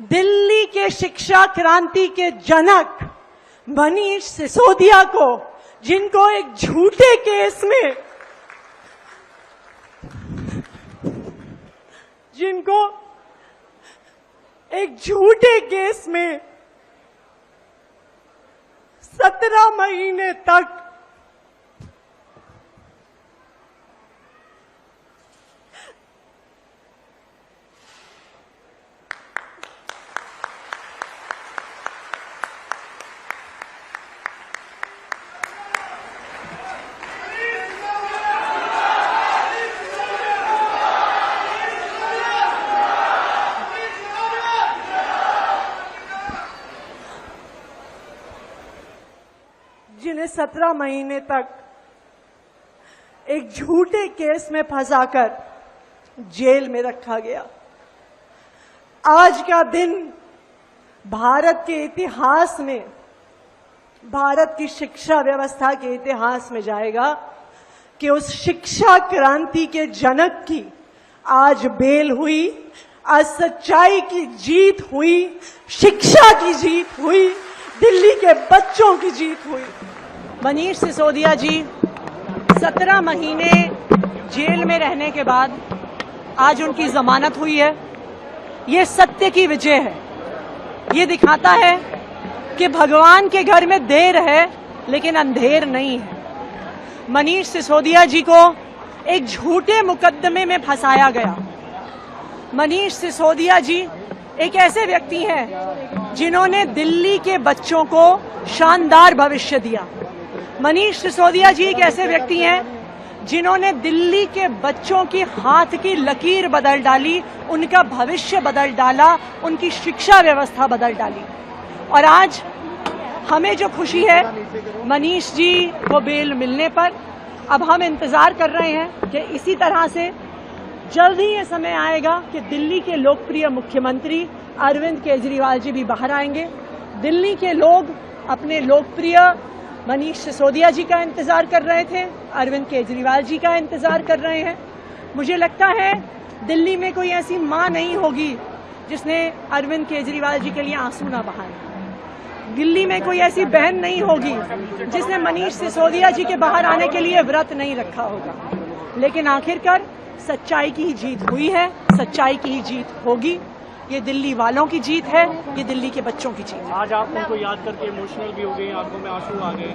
दिल्ली के शिक्षा क्रांति के जनक मनीष सिसोदिया को, जिनको एक झूठे केस में 17 महीने तक जिन्हें 17 महीने तक एक झूठे केस में फंसाकर जेल में रखा गया। आज का दिन भारत के इतिहास में, भारत की शिक्षा व्यवस्था के इतिहास में जाएगा कि उस शिक्षा क्रांति के जनक की आज बेल हुई, आज सच्चाई की जीत हुई, शिक्षा की जीत हुई, दिल्ली के बच्चों की जीत हुई। मनीष सिसोदिया जी 17 महीने जेल में रहने के बाद आज उनकी जमानत हुई है। ये सत्य की विजय है। ये दिखाता है कि भगवान के घर में देर है लेकिन अंधेर नहीं है। मनीष सिसोदिया जी को एक झूठे मुकदमे में फंसाया गया। मनीष सिसोदिया जी एक ऐसे व्यक्ति हैं जिन्होंने दिल्ली के बच्चों को शानदार भविष्य दिया। मनीष सिसोदिया जी एक ऐसे व्यक्ति हैं जिन्होंने दिल्ली के बच्चों की हाथ की लकीर बदल डाली, उनका भविष्य बदल डाला, उनकी शिक्षा व्यवस्था बदल डाली। और आज हमें जो खुशी है मनीष जी को बेल मिलने पर, अब हम इंतजार कर रहे हैं कि इसी तरह से जल्द ही ये समय आएगा कि दिल्ली के लोकप्रिय मुख्यमंत्री अरविंद केजरीवाल जी भी बाहर आएंगे। दिल्ली के लोग अपने लोकप्रिय मनीष सिसोदिया जी का इंतजार कर रहे थे, अरविंद केजरीवाल जी का इंतजार कर रहे हैं। मुझे लगता है दिल्ली में कोई ऐसी मां नहीं होगी जिसने अरविंद केजरीवाल जी के लिए आंसू ना बहाए। दिल्ली में कोई ऐसी बहन नहीं होगी जिसने मनीष सिसोदिया जी के बाहर आने के लिए व्रत नहीं रखा होगा। लेकिन आखिरकार सच्चाई की ही जीत हुई है, सच्चाई की ही जीत होगी। ये दिल्ली वालों की जीत है, ये दिल्ली के बच्चों की जीत है। आज आप उनको याद करके इमोशनल भी हो गए, आंखों में आंसू आ गए।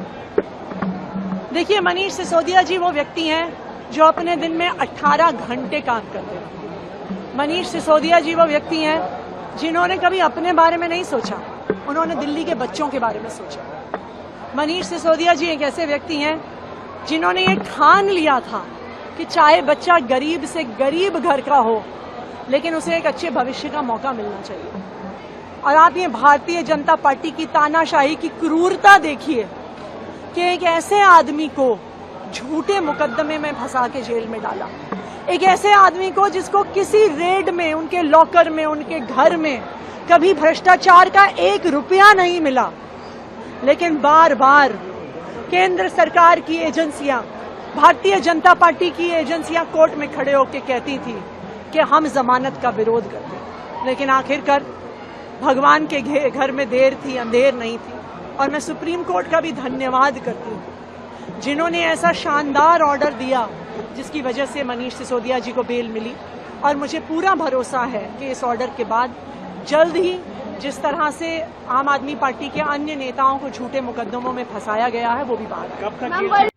देखिए, मनीष सिसोदिया जी वो व्यक्ति हैं जो अपने दिन में 18 घंटे काम करते हैं। मनीष सिसोदिया जी वो व्यक्ति हैं जिन्होंने कभी अपने बारे में नहीं सोचा, उन्होंने दिल्ली के बच्चों के बारे में सोचा। मनीष सिसोदिया जी एक ऐसे व्यक्ति हैं जिन्होंने ये ठान लिया था कि चाहे बच्चा गरीब से गरीब घर का हो लेकिन उसे एक अच्छे भविष्य का मौका मिलना चाहिए। और आप ये भारतीय जनता पार्टी की तानाशाही की क्रूरता देखिए कि एक ऐसे आदमी को झूठे मुकदमे में फंसा के जेल में डाला। एक ऐसे आदमी को जिसको किसी रेड में, उनके लॉकर में, उनके घर में कभी भ्रष्टाचार का 1 रुपया नहीं मिला, लेकिन बार बार केंद्र सरकार की एजेंसियां, भारतीय जनता पार्टी की एजेंसियां कोर्ट में खड़े होकर कहती थी कि हम जमानत का विरोध करते हैं। लेकिन आखिरकार भगवान के घर में देर थी, अंधेर नहीं थी। और मैं सुप्रीम कोर्ट का भी धन्यवाद करती हूँ जिन्होंने ऐसा शानदार ऑर्डर दिया जिसकी वजह से मनीष सिसोदिया जी को बेल मिली। और मुझे पूरा भरोसा है कि इस ऑर्डर के बाद जल्द ही जिस तरह से आम आदमी पार्टी के अन्य नेताओं को झूठे मुकदमों में फंसाया गया है वो भी बाहर आएगा।